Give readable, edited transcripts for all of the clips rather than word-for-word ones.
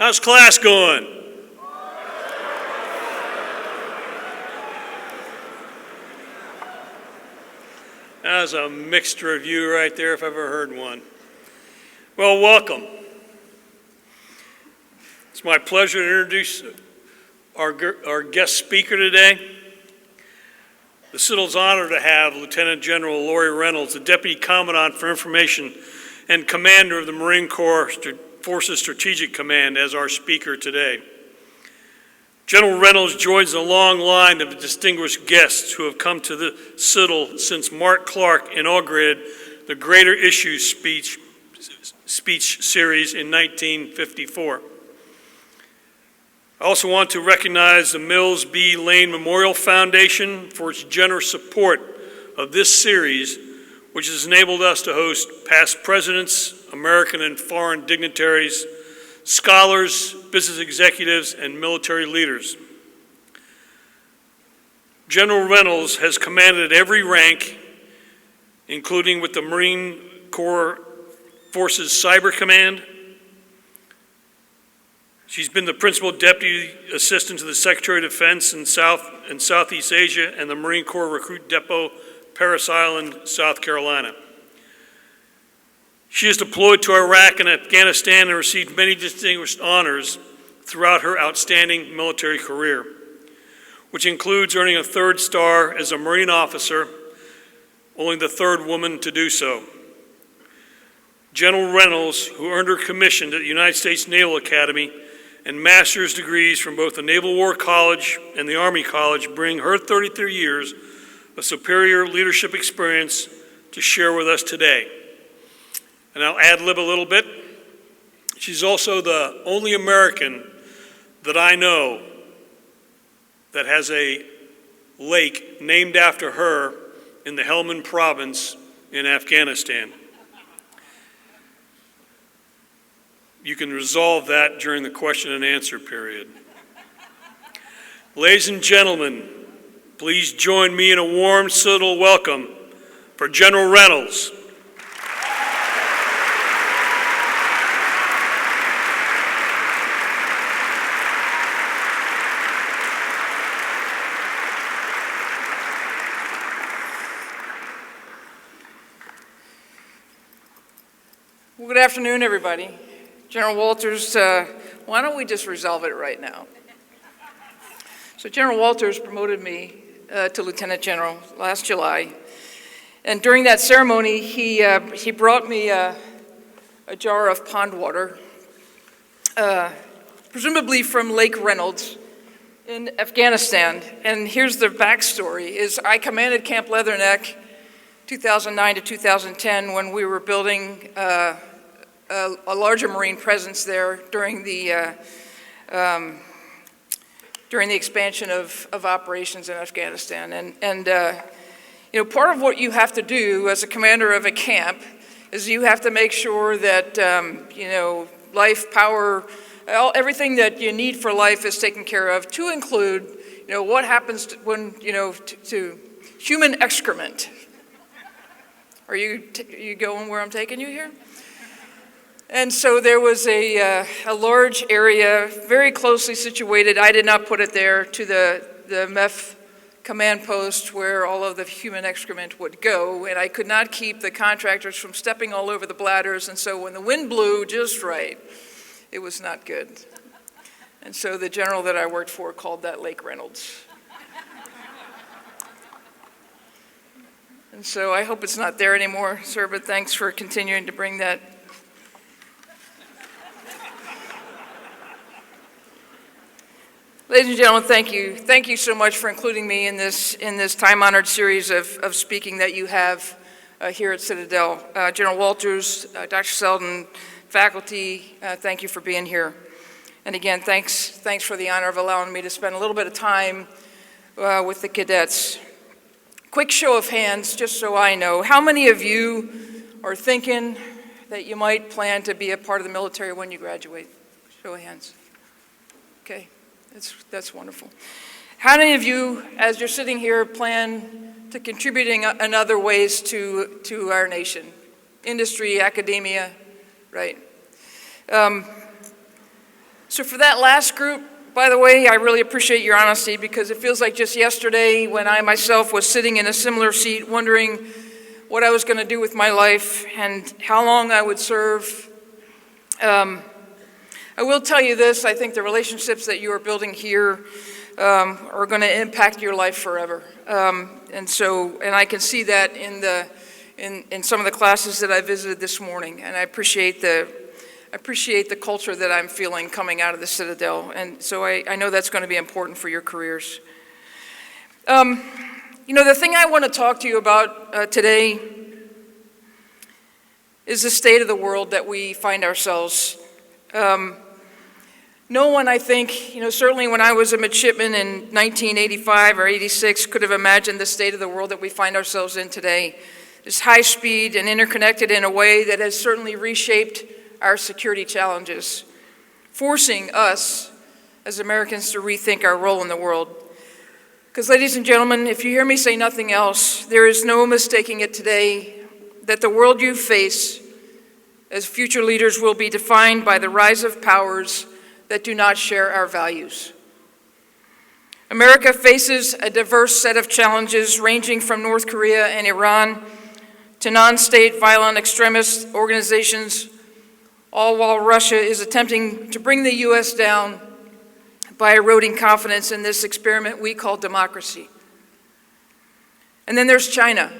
How's class going? That was a mixed review right there if I've ever heard one. Well, welcome. It's my pleasure to introduce our guest speaker today. The Citadel's honored to have Lieutenant General Reynolds, the Deputy Commandant for Information and Commander of the Marine Corps Forces Strategic Command, as our speaker today. General Reynolds joins a long line of distinguished guests who have come to the Citadel since Mark Clark inaugurated the Greater Issues speech series in 1954. I also want to recognize the Mills B. Lane Memorial Foundation for its generous support of this series, which has enabled us to host past presidents, American and foreign dignitaries, scholars, business executives, and military leaders. General Reynolds has commanded at every rank, including with the Marine Corps Forces Cyber Command. She's been the Principal Deputy Assistant to the Secretary of Defense in South and Southeast Asia and the Marine Corps Recruit Depot, Parris Island, South Carolina. She is deployed to Iraq and Afghanistan and received many distinguished honors throughout her outstanding military career, which includes earning a 3rd star as a Marine officer, only the 3rd woman to do so. General Reynolds, who earned her commission at the United States Naval Academy and master's degrees from both the Naval War College and the Army College, bring her 33 years of superior leadership experience to share with us today. And I'll ad-lib a little bit. She's also the only American that I know that has a lake named after her in the Helmand province in Afghanistan. You can resolve that during the question and answer period. Ladies and gentlemen, please join me in a warm Citadel welcome for General Reynolds. Well, good afternoon, everybody. General Walters, why don't we just resolve it right now? So General Walters promoted me to Lieutenant General last July, and during that ceremony, he brought me a jar of pond water, presumably from Lake Reynolds in Afghanistan. And here's the backstory: is I commanded Camp Leatherneck 2009 to 2010 when we were building a larger Marine presence there during the expansion of operations in Afghanistan. And you know, part of what you have to do as a commander of a camp is you have to make sure that you know, life, power, everything that you need for life is taken care of, to include, you know, what happens when, you know, to human excrement. Are you going where I'm taking you here? And so there was a large area, very closely situated. I did not put it there, to the MEF command post where all of the human excrement would go, and I could not keep the contractors from stepping all over the bladders, and so when the wind blew just right, it was not good. And so the general that I worked for called that Lake Reynolds. And so I hope it's not there anymore, sir, but thanks for continuing to bring that. Ladies and gentlemen, thank you. Thank you so much for including me in this time-honored series of speaking that you have here at Citadel. General Walters, Dr. Selden, faculty, thank you for being here. And again, thanks for the honor of allowing me to spend a little bit of time with the cadets. Quick show of hands, just so I know. How many of you are thinking that you might plan to be a part of the military when you graduate? Show of hands. Okay, that's wonderful. How many of you, as you're sitting here, plan to contributing in other ways to our nation? Industry, academia, right? So for that last group, by the way, I really appreciate your honesty because it feels like just yesterday when I myself was sitting in a similar seat wondering what I was going to do with my life and how long I would serve. I will tell you this, I think the relationships that you are building here are going to impact your life forever. And I can see that in some of the classes that I visited this morning, and I appreciate the culture that I'm feeling coming out of the Citadel, and so I know that's going to be important for your careers. The thing I want to talk to you about today is the state of the world that we find ourselves. No one, I think, certainly when I was a midshipman in 1985 or 86, could have imagined the state of the world that we find ourselves in today. It's high speed and interconnected in a way that has certainly reshaped our security challenges, forcing us as Americans to rethink our role in the world. Because, ladies and gentlemen, if you hear me say nothing else, there is no mistaking it today that the world you face as future leaders will be defined by the rise of powers that do not share our values. America faces a diverse set of challenges ranging from North Korea and Iran to non-state violent extremist organizations, all while Russia is attempting to bring the U.S. down by eroding confidence in this experiment we call democracy. And then there's China,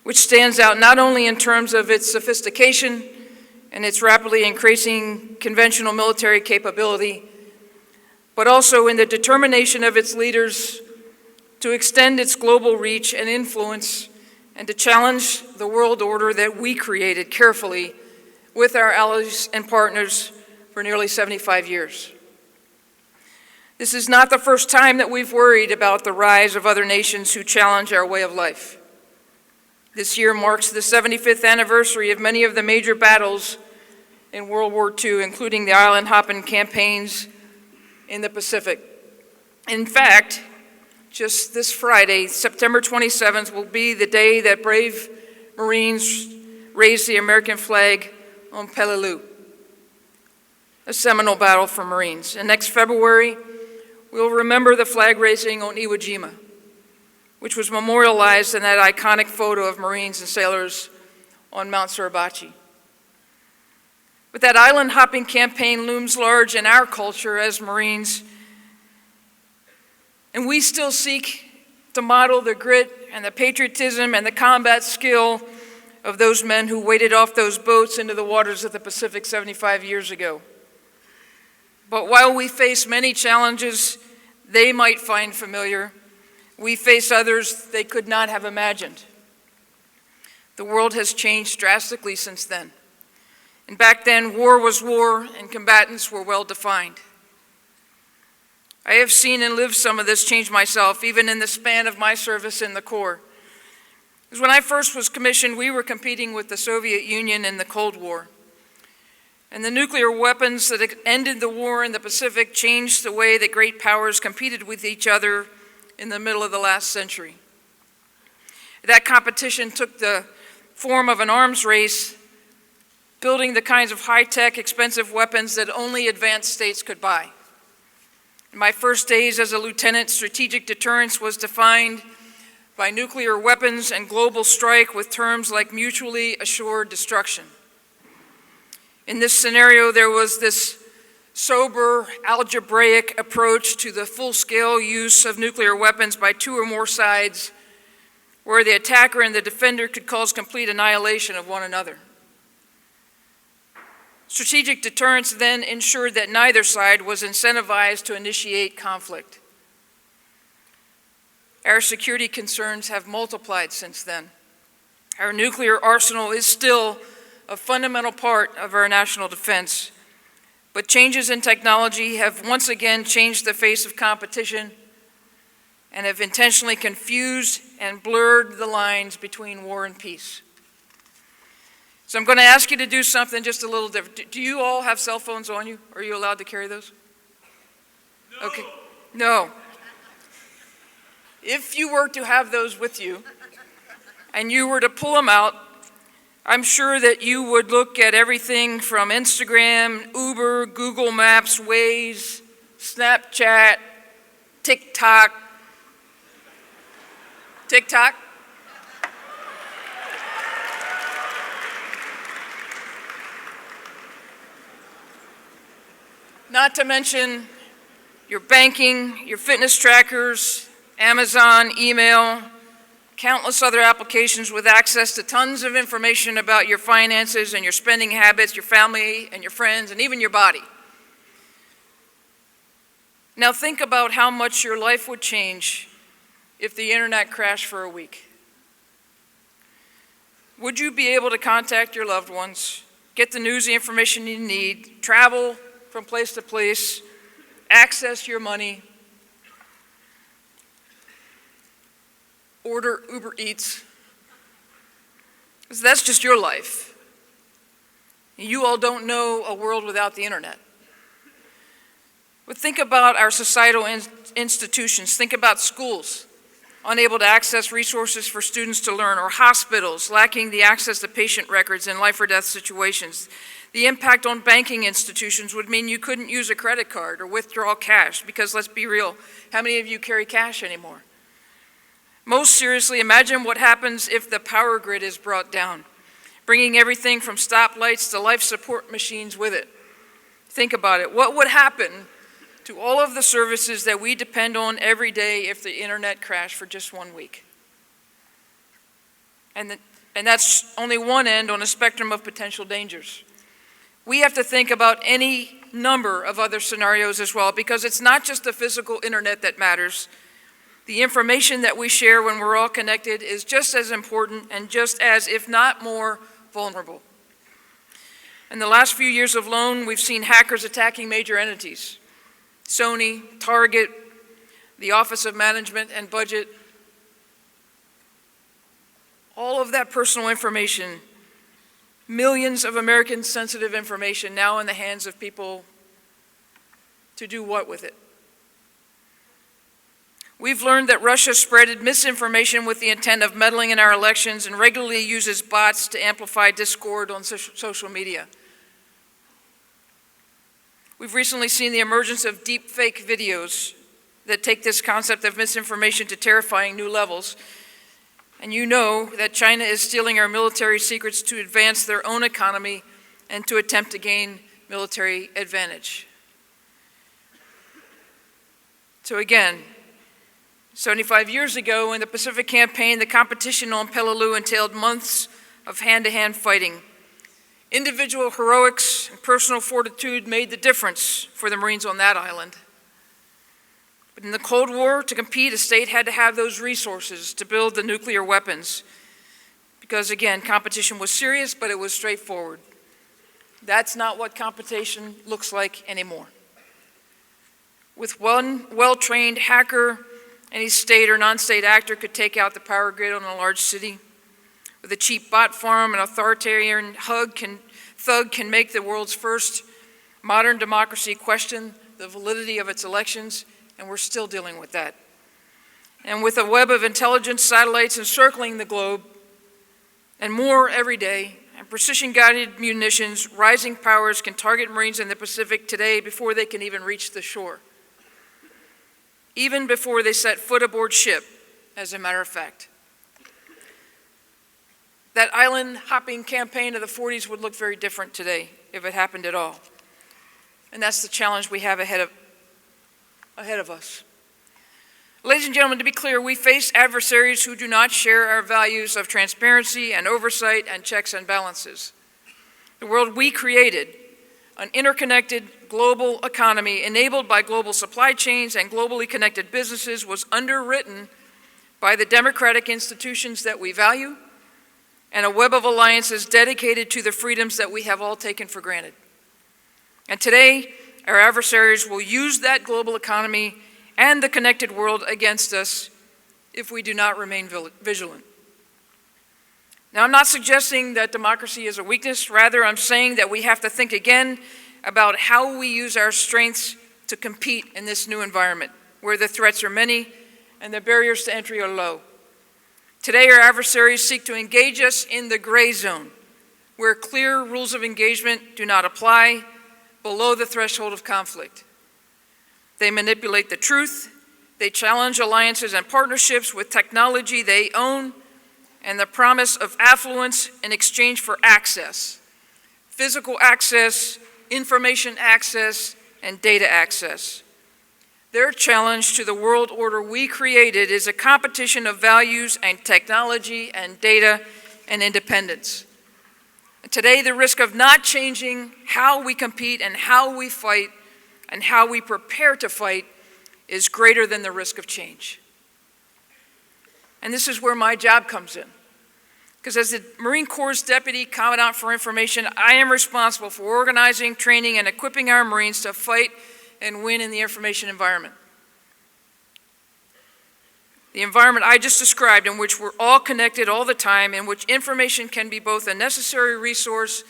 which stands out not only in terms of its sophistication and its rapidly increasing conventional military capability, but also in the determination of its leaders to extend its global reach and influence and to challenge the world order that we created carefully with our allies and partners for nearly 75 years. This is not the first time that we've worried about the rise of other nations who challenge our way of life. This year marks the 75th anniversary of many of the major battles in World War II, including the island-hopping campaigns in the Pacific. In fact, just this Friday, September 27th, will be the day that brave Marines raised the American flag on Peleliu, a seminal battle for Marines. And next February, we'll remember the flag raising on Iwo Jima, which was memorialized in that iconic photo of Marines and sailors on Mount Suribachi. But that island-hopping campaign looms large in our culture as Marines, and we still seek to model the grit and the patriotism and the combat skill of those men who waded off those boats into the waters of the Pacific 75 years ago. But while we face many challenges they might find familiar, we face others they could not have imagined. The world has changed drastically since then. And back then, war was war and combatants were well defined. I have seen and lived some of this change myself, even in the span of my service in the Corps. Because when I first was commissioned, we were competing with the Soviet Union in the Cold War. And the nuclear weapons that ended the war in the Pacific changed the way that great powers competed with each other in the middle of the last century. That competition took the form of an arms race, building the kinds of high-tech, expensive weapons that only advanced states could buy. In my first days as a lieutenant, strategic deterrence was defined by nuclear weapons and global strike with terms like mutually assured destruction. In this scenario, there was this sober, algebraic approach to the full-scale use of nuclear weapons by two or more sides, where the attacker and the defender could cause complete annihilation of one another. Strategic deterrence then ensured that neither side was incentivized to initiate conflict. Our security concerns have multiplied since then. Our nuclear arsenal is still a fundamental part of our national defense, but changes in technology have once again changed the face of competition and have intentionally confused and blurred the lines between war and peace. So I'm going to ask you to do something just a little different. Do you all have cell phones on you? Are you allowed to carry those? No. Okay. No. If you were to have those with you and you were to pull them out, I'm sure that you would look at everything from Instagram, Uber, Google Maps, Waze, Snapchat, TikTok. TikTok? Not to mention your banking, your fitness trackers, Amazon, email, countless other applications with access to tons of information about your finances and your spending habits, your family and your friends, and even your body. Now think about how much your life would change if the internet crashed for a week. Would you be able to contact your loved ones, get the news, the information you need, travel from place to place, access your money, order Uber Eats? Because that's just your life. You all don't know a world without the internet. But think about our societal institutions. Think about schools, unable to access resources for students to learn, or hospitals lacking the access to patient records in life or death situations. The impact on banking institutions would mean you couldn't use a credit card or withdraw cash, because let's be real, how many of you carry cash anymore? Most seriously, imagine what happens if the power grid is brought down, bringing everything from stoplights to life support machines with it. Think about it. What would happen to all of the services that we depend on every day if the internet crashed for just 1 week? And that's only one end on a spectrum of potential dangers. We have to think about any number of other scenarios as well, because it's not just the physical internet that matters. The information that we share when we're all connected is just as important and just as, if not more, vulnerable. In the last few years alone, we've seen hackers attacking major entities. Sony, Target, the Office of Management and Budget. All of that personal information, millions of American sensitive information now in the hands of people to do what with it? We've learned that Russia spreaded misinformation with the intent of meddling in our elections and regularly uses bots to amplify discord on social media. We've recently seen the emergence of deep fake videos that take this concept of misinformation to terrifying new levels. And you know that China is stealing our military secrets to advance their own economy and to attempt to gain military advantage. So again, 75 years ago in the Pacific Campaign, the competition on Peleliu entailed months of hand-to-hand fighting. Individual heroics and personal fortitude made the difference for the Marines on that island. But in the Cold War, to compete, a state had to have those resources to build the nuclear weapons. Because again, competition was serious, but it was straightforward. That's not what competition looks like anymore. With one well-trained hacker, any state or non-state actor could take out the power grid on a large city. With a cheap bot farm, an authoritarian thug can make the world's first modern democracy question the validity of its elections, and we're still dealing with that. And with a web of intelligence satellites encircling the globe, and more every day, and precision-guided munitions, rising powers can target Marines in the Pacific today before they can even reach the shore. Even before they set foot aboard ship, as a matter of fact. That island-hopping campaign of the 40s would look very different today if it happened at all. And that's the challenge we have ahead of us. Ladies and gentlemen, to be clear, we face adversaries who do not share our values of transparency and oversight and checks and balances. The world we created, an interconnected global economy enabled by global supply chains and globally connected businesses, was underwritten by the democratic institutions that we value and a web of alliances dedicated to the freedoms that we have all taken for granted. And today, our adversaries will use that global economy and the connected world against us if we do not remain vigilant. Now, I'm not suggesting that democracy is a weakness. Rather, I'm saying that we have to think again about how we use our strengths to compete in this new environment, where the threats are many and the barriers to entry are low. Today, our adversaries seek to engage us in the gray zone, where clear rules of engagement do not apply, below the threshold of conflict. They manipulate the truth, they challenge alliances and partnerships with technology they own, and the promise of affluence in exchange for access, physical access, information access, and data access. Their challenge to the world order we created is a competition of values and technology and data and independence. Today, the risk of not changing how we compete and how we fight and how we prepare to fight is greater than the risk of change. And this is where my job comes in. Because as the Marine Corps' Deputy Commandant for Information, I am responsible for organizing, training, and equipping our Marines to fight and win in the information environment. The environment I just described, in which we're all connected all the time, in which information can be both a necessary resource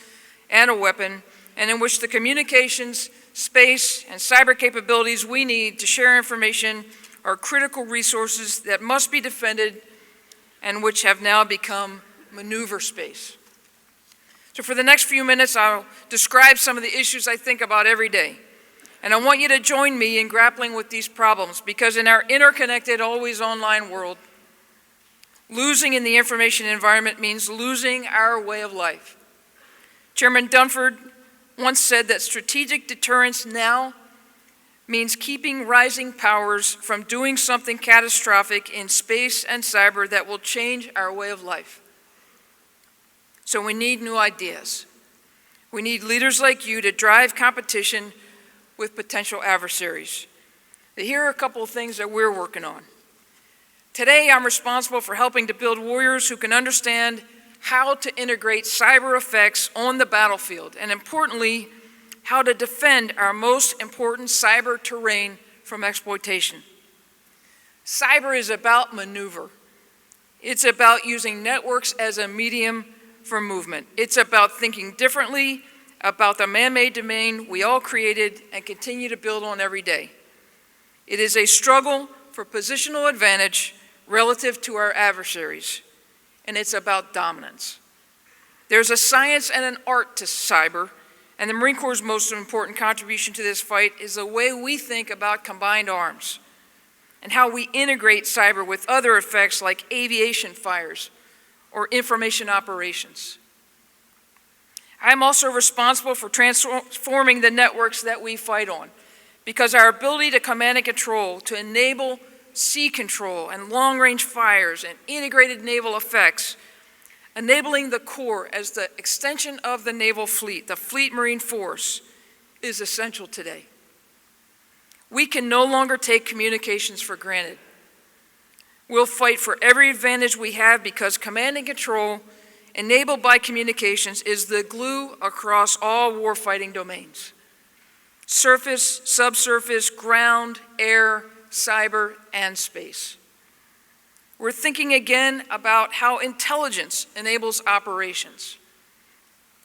and a weapon, and in which the communications, space, and cyber capabilities we need to share information are critical resources that must be defended and which have now become maneuver space. So for the next few minutes, I'll describe some of the issues I think about every day. And I want you to join me in grappling with these problems, because in our interconnected, always online world, losing in the information environment means losing our way of life. Chairman Dunford once said that strategic deterrence now means keeping rising powers from doing something catastrophic in space and cyber that will change our way of life. So we need new ideas. We need leaders like you to drive competition with potential adversaries. Here are a couple of things that we're working on. Today, I'm responsible for helping to build warriors who can understand how to integrate cyber effects on the battlefield, and importantly, how to defend our most important cyber terrain from exploitation. Cyber is about maneuver. It's about using networks as a medium for movement. It's about thinking differently about the man-made domain we all created and continue to build on every day. It is a struggle for positional advantage relative to our adversaries, and it's about dominance. There's a science and an art to cyber, and the Marine Corps' most important contribution to this fight is the way we think about combined arms and how we integrate cyber with other effects like aviation fires or information operations. I'm also responsible for transforming the networks that we fight on, because our ability to command and control, to enable sea control and long-range fires and integrated naval effects, enabling the Corps as the extension of the naval fleet, the Fleet Marine Force, is essential today. We can no longer take communications for granted. We'll fight for every advantage we have, because command and control enabled by communications is the glue across all warfighting domains: surface, subsurface, ground, air, cyber, and space. We're thinking again about how intelligence enables operations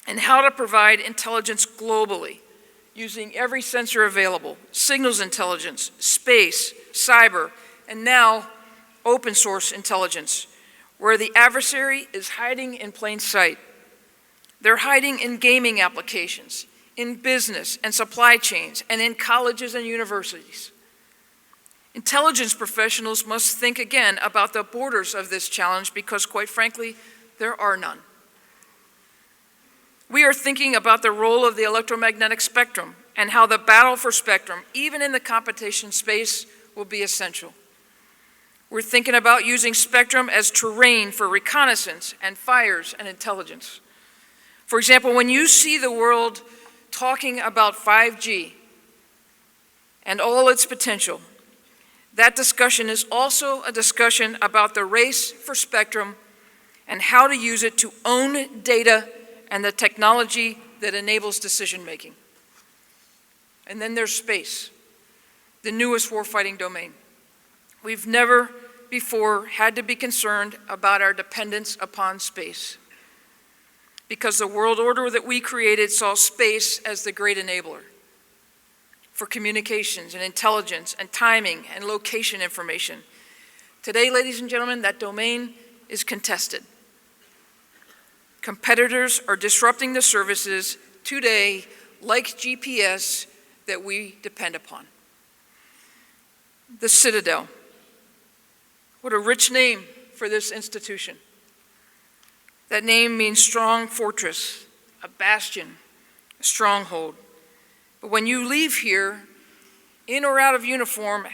and how to provide intelligence globally, using every sensor available: signals intelligence, space, cyber, and now open source intelligence, where the adversary is hiding in plain sight. They're hiding in gaming applications, in business and supply chains, and in colleges and universities. Intelligence professionals must think again about the borders of this challenge, because quite frankly, there are none. We are thinking about the role of the electromagnetic spectrum and how the battle for spectrum, even in the competition space, will be essential. We're thinking about using spectrum as terrain for reconnaissance and fires and intelligence. For example, when you see the world talking about 5G and all its potential, that discussion is also a discussion about the race for spectrum and how to use it to own data and the technology that enables decision-making. And then there's space, the newest warfighting domain. We've never before had to be concerned about our dependence upon space, because the world order that we created saw space as the great enabler for communications and intelligence and timing and location information. Today, ladies and gentlemen, that domain is contested competitors are disrupting the services today, like GPS, that we depend upon. The Citadel. What a rich name for this institution. That name means strong fortress, a bastion, a stronghold. But when you leave here, in or out of uniform,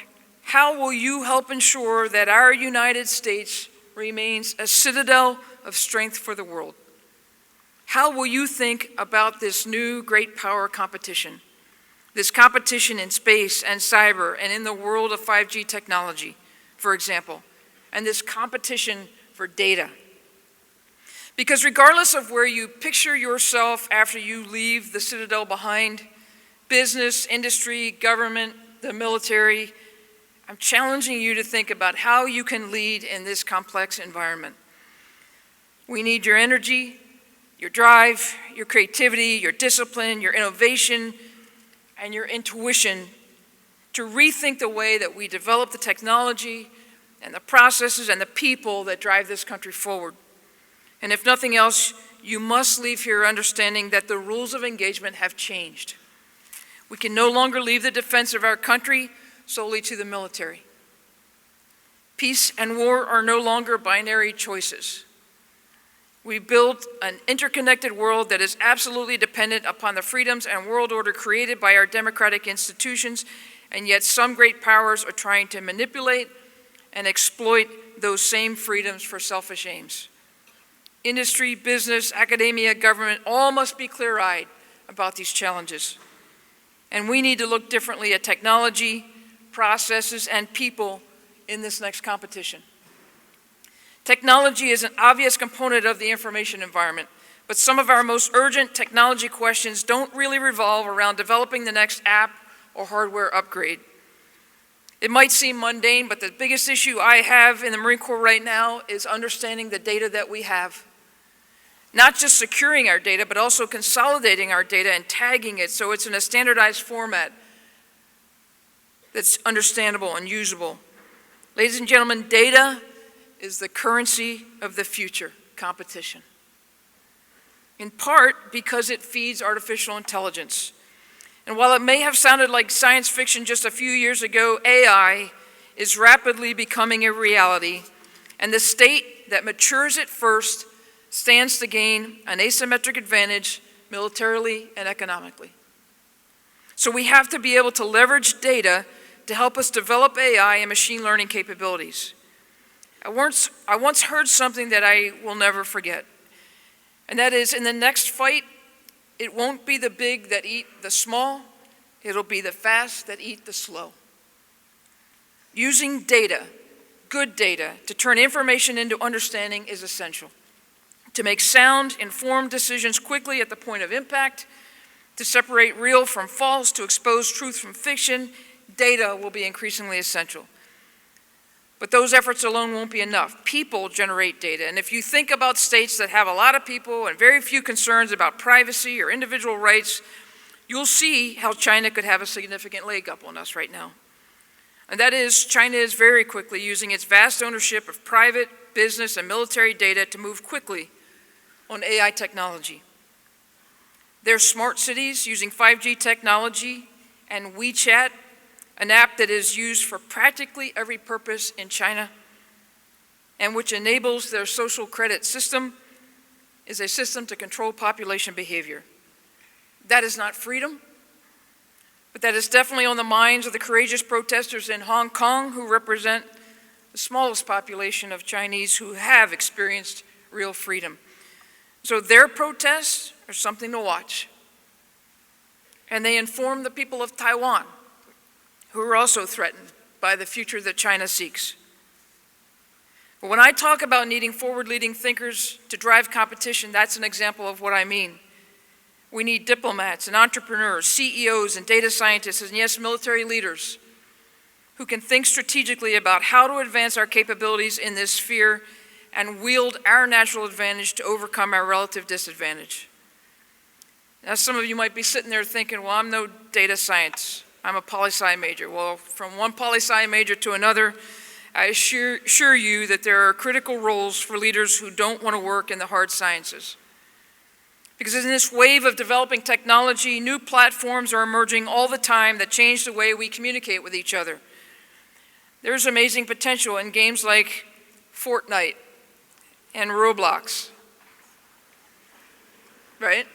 how will you help ensure that our United States remains a citadel of strength for the world? How will you think about this new great power competition? This competition in space and cyber and in the world of 5G technology, for example, and this competition for data. Because regardless of where you picture yourself after you leave the Citadel behind, business, industry, government, the military, I'm challenging you to think about how you can lead in this complex environment. We need your energy, your drive, your creativity, your discipline, your innovation, and your intuition to rethink the way that we develop the technology and the processes and the people that drive this country forward. And if nothing else, you must leave here understanding that the rules of engagement have changed. We can no longer leave the defense of our country solely to the military. Peace and war are no longer binary choices. We build an interconnected world that is absolutely dependent upon the freedoms and world order created by our democratic institutions, and yet some great powers are trying to manipulate and exploit those same freedoms for selfish aims. Industry, business, academia, government, all must be clear-eyed about these challenges. And we need to look differently at technology, processes, and people in this next competition. Technology is an obvious component of the information environment, but some of our most urgent technology questions don't really revolve around developing the next app or hardware upgrade. It might seem mundane, but the biggest issue I have in the Marine Corps right now is understanding the data that we have. Not just securing our data, but also consolidating our data and tagging it so it's in a standardized format that's understandable and usable. Ladies and gentlemen, data is the currency of the future competition. In part because it feeds artificial intelligence. And while it may have sounded like science fiction just a few years ago, AI is rapidly becoming a reality, and the state that matures it first stands to gain an asymmetric advantage militarily and economically. So we have to be able to leverage data to help us develop AI and machine learning capabilities. I once heard something that I will never forget, and that is, in the next fight, it won't be the big that eat the small, it'll be the fast that eat the slow. Using data, good data, to turn information into understanding is essential. To make sound, informed decisions quickly at the point of impact, to separate real from false, to expose truth from fiction, data will be increasingly essential. But those efforts alone won't be enough. People generate data, and if you think about states that have a lot of people and very few concerns about privacy or individual rights, you'll see how China could have a significant leg up on us right now. And that is, China is very quickly using its vast ownership of private, business, and military data to move quickly on AI technology. Their smart cities using 5G technology and WeChat, an app that is used for practically every purpose in China and which enables their social credit system, is a system to control population behavior. That is not freedom, but that is definitely on the minds of the courageous protesters in Hong Kong who represent the smallest population of Chinese who have experienced real freedom. So their protests are something to watch. And they inform the people of Taiwan, who are also threatened by the future that China seeks. But when I talk about needing forward-leading thinkers to drive competition, that's an example of what I mean. We need diplomats and entrepreneurs, CEOs and data scientists, and yes, military leaders who can think strategically about how to advance our capabilities in this sphere and wield our natural advantage to overcome our relative disadvantage. Now, some of you might be sitting there thinking, well, I'm no data science. I'm a poli-sci major. Well, from one poli-sci major to another, I assure you that there are critical roles for leaders who don't want to work in the hard sciences. Because in this wave of developing technology, new platforms are emerging all the time that change the way we communicate with each other. There's amazing potential in games like Fortnite and Roblox, right?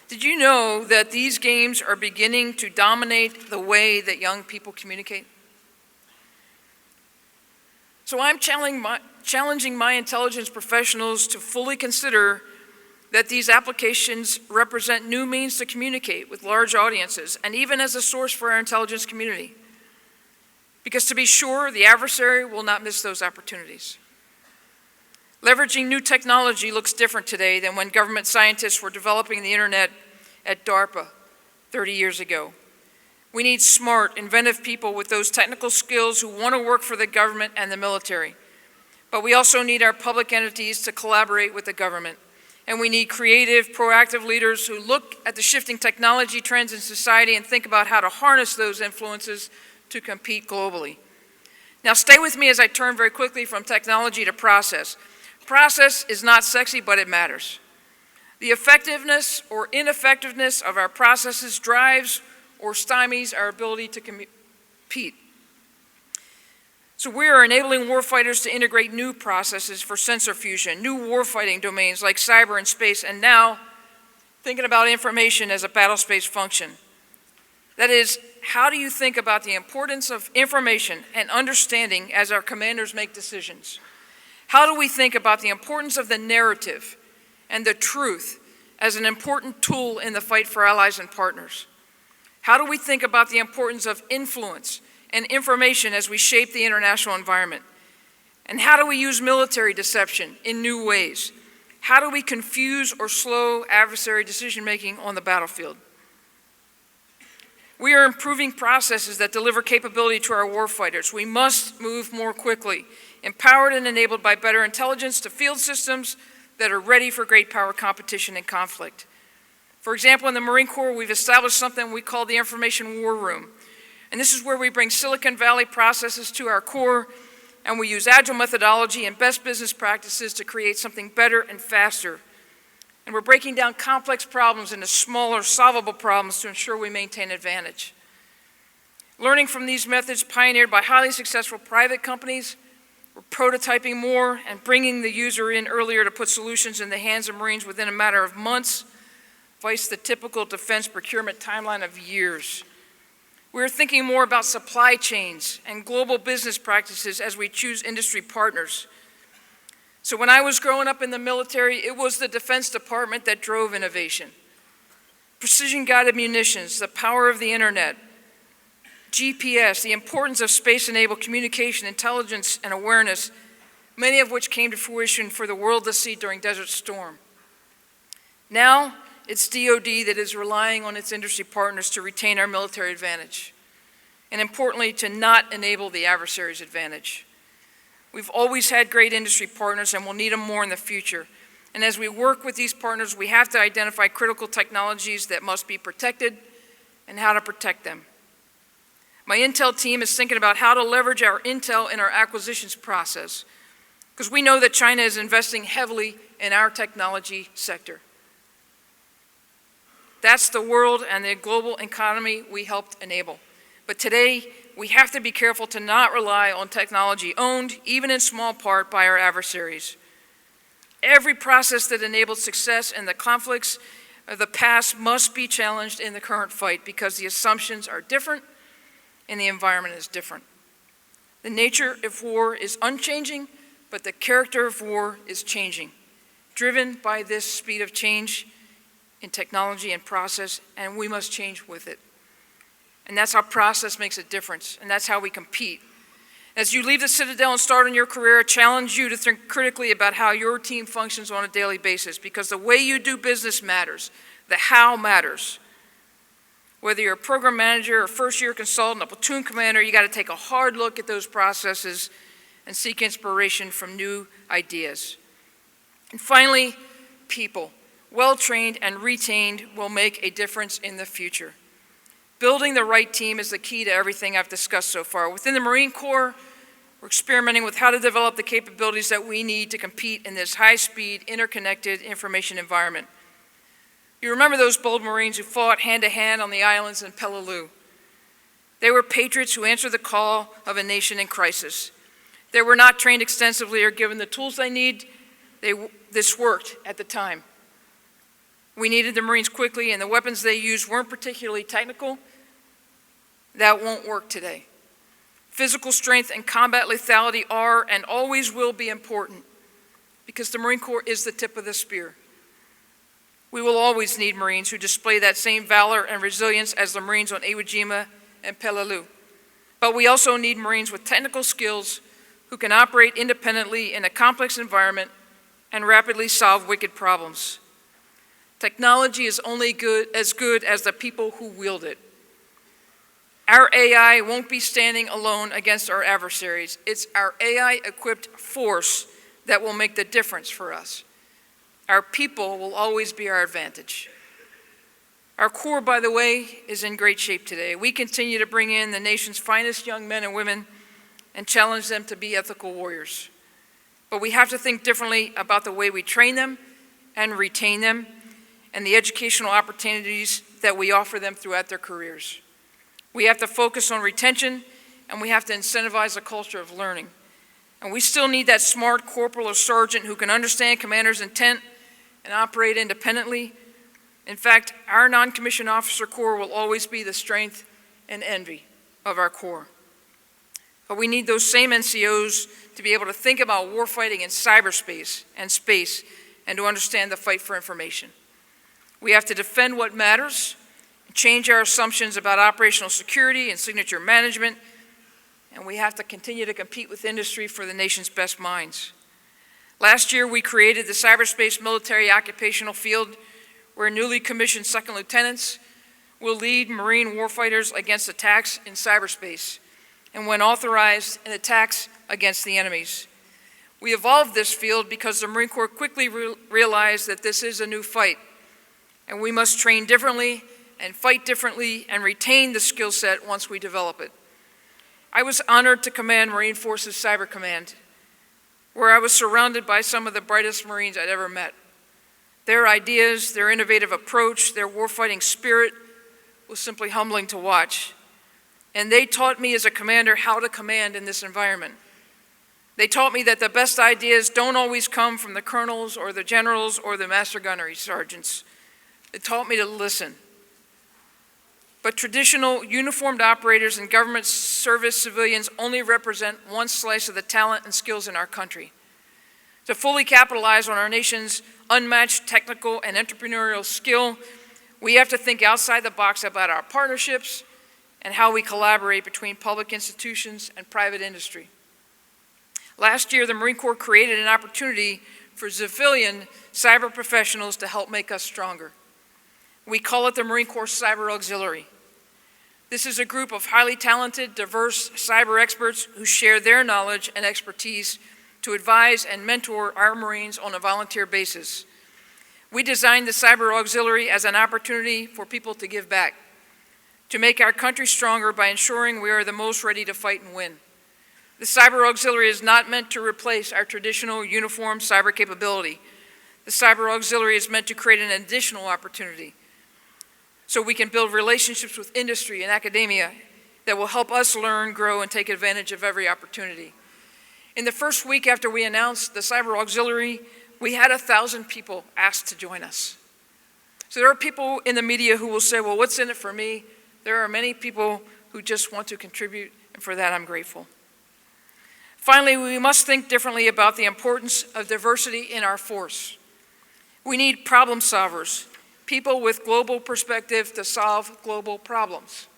Did you know that these games are beginning to dominate the way that young people communicate? So I'm challenging my intelligence professionals to fully consider that these applications represent new means to communicate with large audiences and even as a source for our intelligence community. Because to be sure, the adversary will not miss those opportunities. Leveraging new technology looks different today than when government scientists were developing the internet at DARPA 30 years ago. We need smart, inventive people with those technical skills who want to work for the government and the military. But we also need our public entities to collaborate with the government. And we need creative, proactive leaders who look at the shifting technology trends in society and think about how to harness those influences to compete globally. Now stay with me as I turn very quickly from technology to process. Process is not sexy, but it matters. The effectiveness or ineffectiveness of our processes drives or stymies our ability to compete. So we are enabling warfighters to integrate new processes for sensor fusion, new warfighting domains like cyber and space, and now thinking about information as a battlespace function. That is, how do you think about the importance of information and understanding as our commanders make decisions? How do we think about the importance of the narrative and the truth as an important tool in the fight for allies and partners? How do we think about the importance of influence and information as we shape the international environment? And how do we use military deception in new ways? How do we confuse or slow adversary decision-making on the battlefield? We are improving processes that deliver capability to our warfighters. We must move more quickly, empowered and enabled by better intelligence to field systems that are ready for great power competition and conflict. For example, in the Marine Corps, we've established something we call the Information War Room. And this is where we bring Silicon Valley processes to our Corps, and we use agile methodology and best business practices to create something better and faster. And we're breaking down complex problems into smaller, solvable problems to ensure we maintain advantage. Learning from these methods pioneered by highly successful private companies, we're prototyping more and bringing the user in earlier to put solutions in the hands of Marines within a matter of months, vice the typical defense procurement timeline of years. We're thinking more about supply chains and global business practices as we choose industry partners. So when I was growing up in the military, it was the Defense Department that drove innovation. Precision-guided munitions, the power of the internet, GPS, the importance of space-enabled communication, intelligence, and awareness, many of which came to fruition for the world to see during Desert Storm. Now, it's DoD that is relying on its industry partners to retain our military advantage, and importantly, to not enable the adversary's advantage. We've always had great industry partners, and we'll need them more in the future. And as we work with these partners, we have to identify critical technologies that must be protected and how to protect them. My Intel team is thinking about how to leverage our intel in our acquisitions process, because we know that China is investing heavily in our technology sector. That's the world and the global economy we helped enable. But today, we have to be careful to not rely on technology owned, even in small part, by our adversaries. Every process that enabled success in the conflicts of the past must be challenged in the current fight because the assumptions are different and the environment is different. The nature of war is unchanging, but the character of war is changing, driven by this speed of change in technology and process, and we must change with it. And that's how process makes a difference, and that's how we compete. As you leave the Citadel and start on your career, I challenge you to think critically about how your team functions on a daily basis, because the way you do business matters. The how matters. Whether you're a program manager or first-year consultant, a platoon commander, you got to take a hard look at those processes and seek inspiration from new ideas. And finally, people. Well-trained and retained will make a difference in the future. Building the right team is the key to everything I've discussed so far. Within the Marine Corps, we're experimenting with how to develop the capabilities that we need to compete in this high-speed, interconnected information environment. You remember those bold Marines who fought hand-to-hand on the islands in Peleliu. They were patriots who answered the call of a nation in crisis. They were not trained extensively or given the tools they need. This worked at the time. We needed the Marines quickly, and the weapons they used weren't particularly technical. That won't work today. Physical strength and combat lethality are and always will be important because the Marine Corps is the tip of the spear. We will always need Marines who display that same valor and resilience as the Marines on Iwo Jima and Peleliu. But we also need Marines with technical skills who can operate independently in a complex environment and rapidly solve wicked problems. Technology is only as good as the people who wield it. Our AI won't be standing alone against our adversaries. It's our AI-equipped force that will make the difference for us. Our people will always be our advantage. Our Corps, by the way, is in great shape today. We continue to bring in the nation's finest young men and women and challenge them to be ethical warriors. But we have to think differently about the way we train them and retain them and the educational opportunities that we offer them throughout their careers. We have to focus on retention, and we have to incentivize a culture of learning. And we still need that smart corporal or sergeant who can understand commander's intent and operate independently. In fact, our non-commissioned officer corps will always be the strength and envy of our corps. But we need those same NCOs to be able to think about warfighting in cyberspace and space and to understand the fight for information. We have to defend what matters, change our assumptions about operational security and signature management, and we have to continue to compete with industry for the nation's best minds. Last year, we created the Cyberspace Military Occupational Field, where newly commissioned second lieutenants will lead Marine warfighters against attacks in cyberspace, and when authorized, in attacks against the enemies. We evolved this field because the Marine Corps quickly realized that this is a new fight, and we must train differently and fight differently and retain the skill set once we develop it. I was honored to command Marine Forces Cyber Command, where I was surrounded by some of the brightest Marines I'd ever met. Their ideas, their innovative approach, their warfighting spirit was simply humbling to watch. And they taught me as a commander how to command in this environment. They taught me that the best ideas don't always come from the colonels or the generals or the master gunnery sergeants. It taught me to listen. But traditional uniformed operators and government service civilians only represent one slice of the talent and skills in our country. To fully capitalize on our nation's unmatched technical and entrepreneurial skill, we have to think outside the box about our partnerships and how we collaborate between public institutions and private industry. Last year, the Marine Corps created an opportunity for civilian cyber professionals to help make us stronger. We call it the Marine Corps Cyber Auxiliary. This is a group of highly talented, diverse cyber experts who share their knowledge and expertise to advise and mentor our Marines on a volunteer basis. We designed the Cyber Auxiliary as an opportunity for people to give back, to make our country stronger by ensuring we are the most ready to fight and win. The Cyber Auxiliary is not meant to replace our traditional uniform cyber capability. The Cyber Auxiliary is meant to create an additional opportunity so we can build relationships with industry and academia that will help us learn, grow, and take advantage of every opportunity. In the first week after we announced the Cyber Auxiliary, we had 1,000 people asked to join us. So there are people in the media who will say, well, what's in it for me? There are many people who just want to contribute, and for that I'm grateful. Finally, we must think differently about the importance of diversity in our force. We need problem solvers, people with global perspective to solve global problems.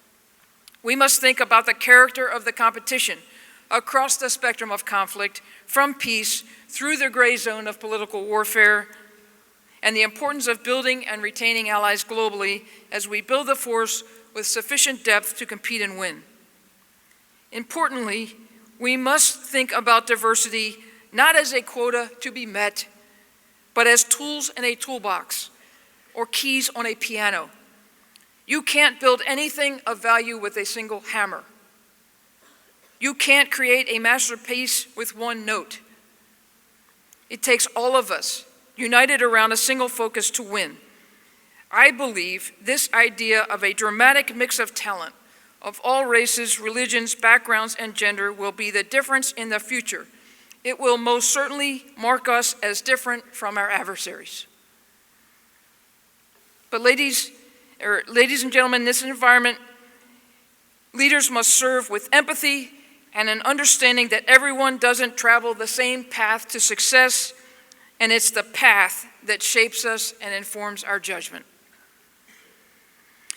We must think about the character of the competition across the spectrum of conflict, from peace through the gray zone of political warfare, and the importance of building and retaining allies globally as we build a force with sufficient depth to compete and win. Importantly, we must think about diversity not as a quota to be met, but as tools in a toolbox or keys on a piano. You can't build anything of value with a single hammer. You can't create a masterpiece with one note. It takes all of us united around a single focus to win. I believe this idea of a dramatic mix of talent of all races, religions, backgrounds, and gender will be the difference in the future. It will most certainly mark us as different from our adversaries. But ladies and gentlemen, in this environment, leaders must serve with empathy and an understanding that everyone doesn't travel the same path to success, and it's the path that shapes us and informs our judgment.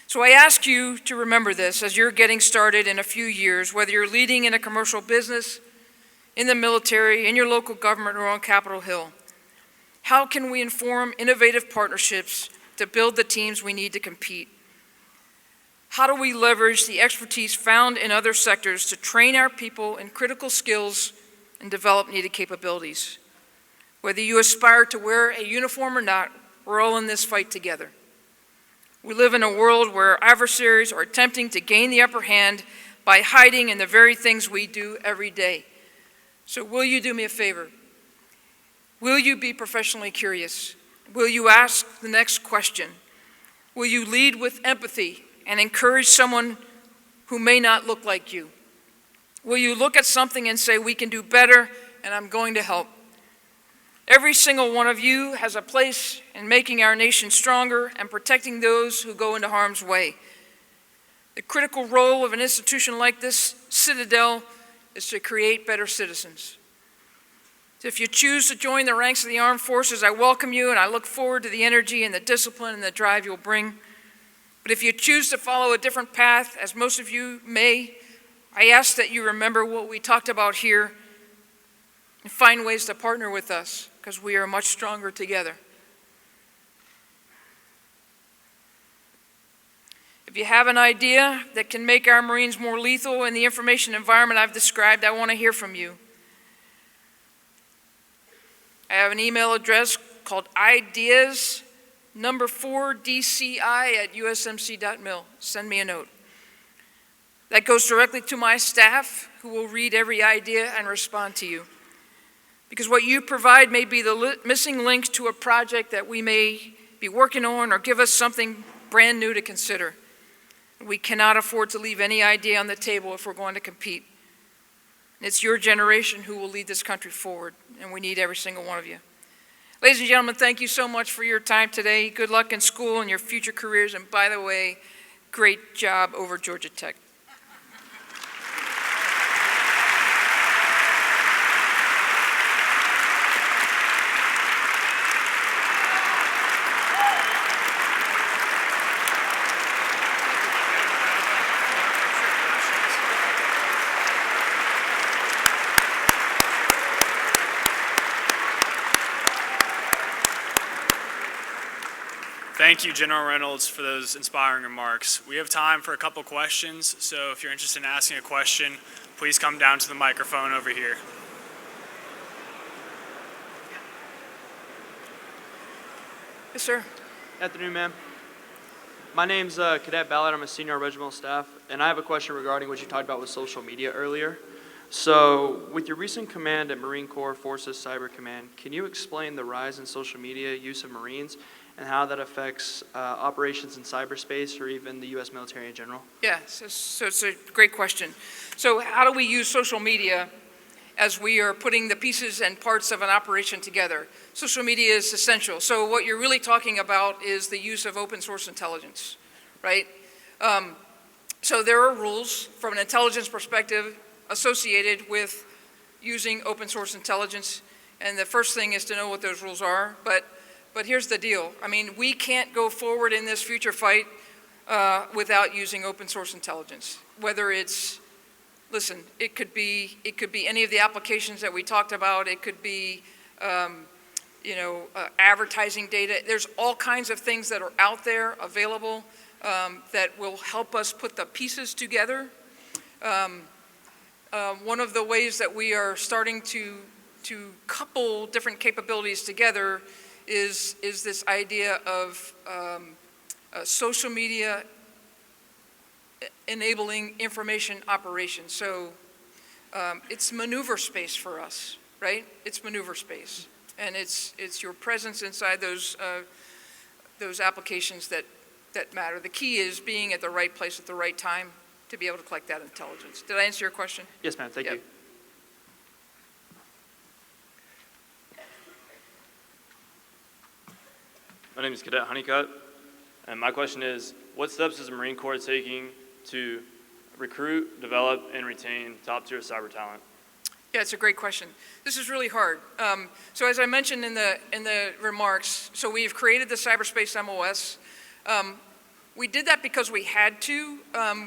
So I ask you to remember this as you're getting started in a few years, whether you're leading in a commercial business, in the military, in your local government, or on Capitol Hill. How can we inform innovative partnerships to build the teams we need to compete? How do we leverage the expertise found in other sectors to train our people in critical skills and develop needed capabilities? Whether you aspire to wear a uniform or not, we're all in this fight together. We live in a world where adversaries are attempting to gain the upper hand by hiding in the very things we do every day. So will you do me a favor? Will you be professionally curious? Will you ask the next question? Will you lead with empathy and encourage someone who may not look like you? Will you look at something and say, we can do better, and I'm going to help? Every single one of you has a place in making our nation stronger and protecting those who go into harm's way. The critical role of an institution like this, Citadel, is to create better citizens. If you choose to join the ranks of the armed forces, I welcome you, and I look forward to the energy and the discipline and the drive you'll bring. But if you choose to follow a different path, as most of you may, I ask that you remember what we talked about here and find ways to partner with us, because we are much stronger together. If you have an idea that can make our Marines more lethal in the information environment I've described, I want to hear from you. I have an email address called ideas4dci@usmc.mil. Send me a note. That goes directly to my staff, who will read every idea and respond to you. Because what you provide may be the missing link to a project that we may be working on, or give us something brand new to consider. We cannot afford to leave any idea on the table if we're going to compete. It's your generation who will lead this country forward, and we need every single one of you. Ladies and gentlemen, thank you so much for your time today. Good luck in school and your future careers, and by the way, great job over Georgia Tech. Thank you, General Reynolds, for those inspiring remarks. We have time for a couple questions, so if you're interested in asking a question, please come down to the microphone over here. Yes, sir. Afternoon, ma'am. My name's Cadet Ballard. I'm a senior regimental staff, and I have a question regarding what you talked about with social media earlier. So, with your recent command at Marine Corps Forces Cyber Command, can you explain the rise in social media use of Marines and how that affects operations in cyberspace or even the U.S. military in general? Yeah, so it's a great question. So how do we use social media as we are putting the pieces and parts of an operation together? Social media is essential. So what you're really talking about is the use of open source intelligence, right? So there are rules from an intelligence perspective associated with using open source intelligence, and the first thing is to know what those rules are. But here's the deal. I mean, we can't go forward in this future fight without using open source intelligence. Whether it's, listen, it could be any of the applications that we talked about. It could be, advertising data. There's all kinds of things that are out there available that will help us put the pieces together. One of the ways that we are starting to couple different capabilities together is this idea of social media enabling information operations. So it's maneuver space for us, right? It's maneuver space, and it's your presence inside those those applications that matter. The key is being at the right place at the right time to be able to collect that intelligence. Did I answer your question? Yes, ma'am. Thank Yep. you. My name is Cadet Honeycutt, and my question is, what steps is the Marine Corps taking to recruit, develop, and retain top-tier cyber talent? Yeah, it's a great question. This is really hard. So as I mentioned in the remarks, so we've created the Cyberspace MOS. We did that because we had to.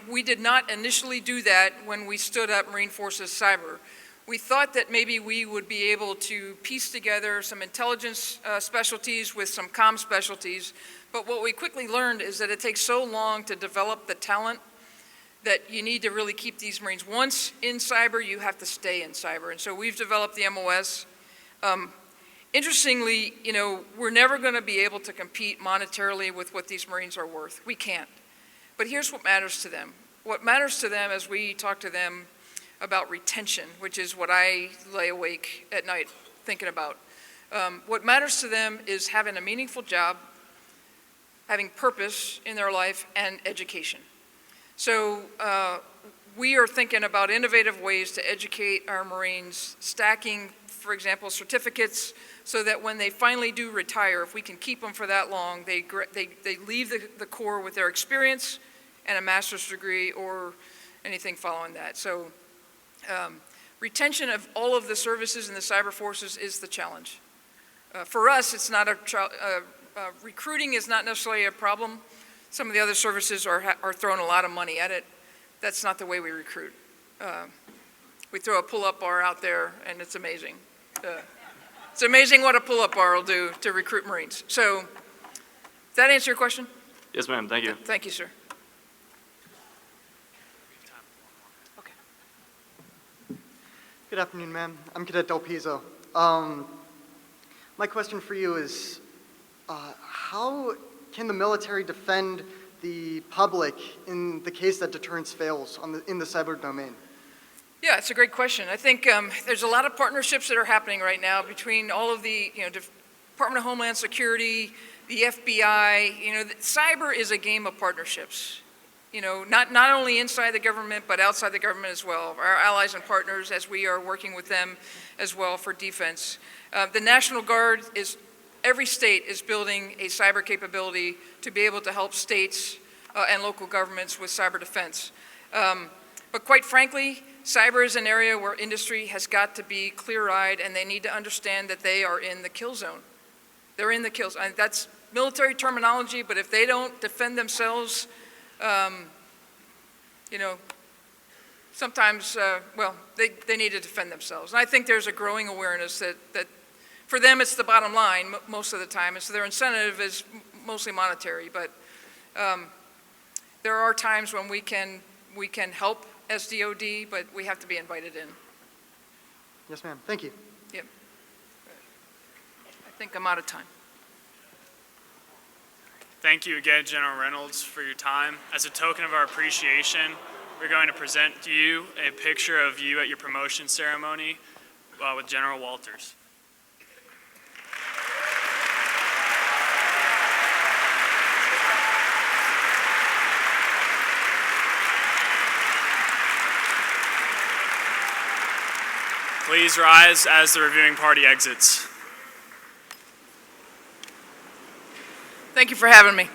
We did not initially do that when we stood up Marine Forces Cyber. We thought that maybe we would be able to piece together some intelligence specialties with some comm specialties, but what we quickly learned is that it takes so long to develop the talent that you need to really keep these Marines. Once in cyber, you have to stay in cyber, and so we've developed the MOS. Interestingly, you know, we're never going to be able to compete monetarily with what these Marines are worth. We can't. But here's what matters to them. What matters to them as we talk to them about retention, which is what I lay awake at night thinking about. What matters to them is having a meaningful job, having purpose in their life, and education. So we are thinking about innovative ways to educate our Marines, stacking, for example, certificates, so that when they finally do retire, if we can keep them for that long, they leave the Corps with their experience and a master's degree or anything following that. So retention of all of the services in the cyber forces is the challenge. For us, it's not recruiting is not necessarily a problem. Some of the other services are throwing a lot of money at it. That's not the way we recruit. We throw a pull-up bar out there, and it's amazing. It's amazing what a pull-up bar will do to recruit Marines. So, does that answer your question? Yes, ma'am. Thank you. Thank you, sir. Okay. Good afternoon, ma'am. I'm Cadet Del Pizzo. My question for you is, how can the military defend the public in the case that deterrence fails in the cyber domain? Yeah, it's a great question. I think there's a lot of partnerships that are happening right now between all of the, Department of Homeland Security, the FBI. Cyber is a game of partnerships. Not only inside the government, but outside the government as well. Our allies and partners, as we are working with them as well for defense. The National Guard every state is building a cyber capability to be able to help states and local governments with cyber defense. But quite frankly, cyber is an area where industry has got to be clear-eyed, and they need to understand that they are in the kill zone. They're in the kill zone. That's military terminology, but if they don't defend themselves, sometimes, they need to defend themselves. And I think there's a growing awareness that for them it's the bottom line most of the time, and so their incentive is mostly monetary. But there are times when we can help as DOD, but we have to be invited in. Yes, ma'am. Thank you. Yep. I think I'm out of time. Thank you again, General Reynolds, for your time. As a token of our appreciation, we're going to present to you a picture of you at your promotion ceremony with General Walters. Please rise as the reviewing party exits. Thank you for having me.